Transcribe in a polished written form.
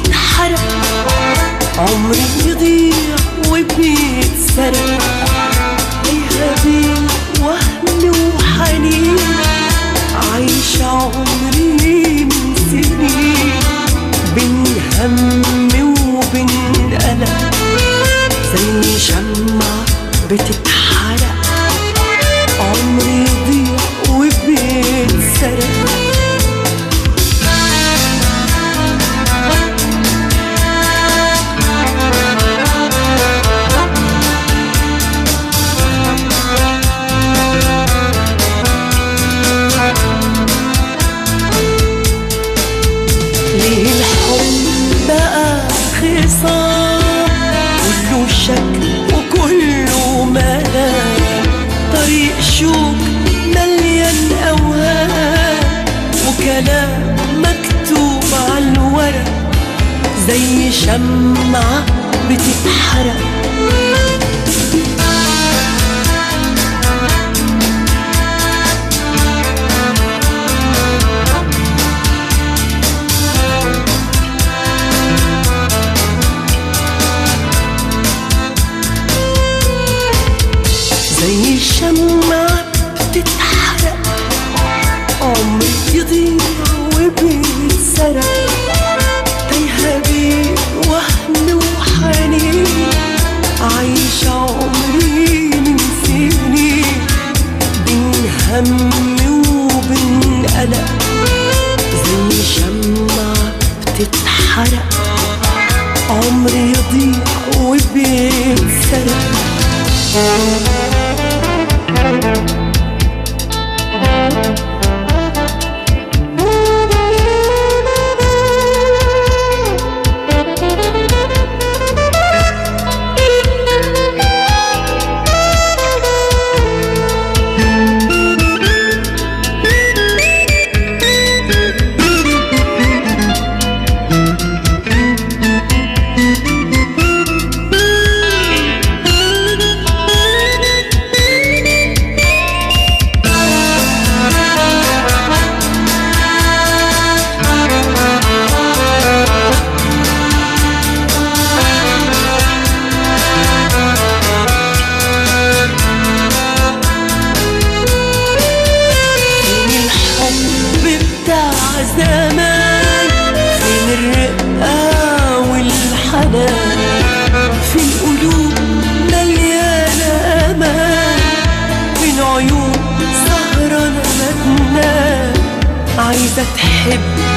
بتتحرق، عمري يضيع وبيتسرق، تايهة بين وهم وحنين، عايشة عمري من سنين بين هم وبين قلق، زي شمعة بتتحرق، عمري يضيع وبيتسرق. ليه الحب بقى خصام، كله شك وكله ملام، طريق شوك مليان أوهام، وكلام مكتوب على الورق، زي شمعة بتتحرق. زي الشمعة بتتحرق، عمري يضيع وبيتسرق، تايهة بين وهم وحنين، عايشة عمري من سنين بين هم وبين قلق، زي شمعة بتتحرق، عمري يضيع وبيتسرق. زمان فين الرقة والحنان، في القلوب مليانة أمان، فين عيون سهرانة ما تنام، عايزة تحب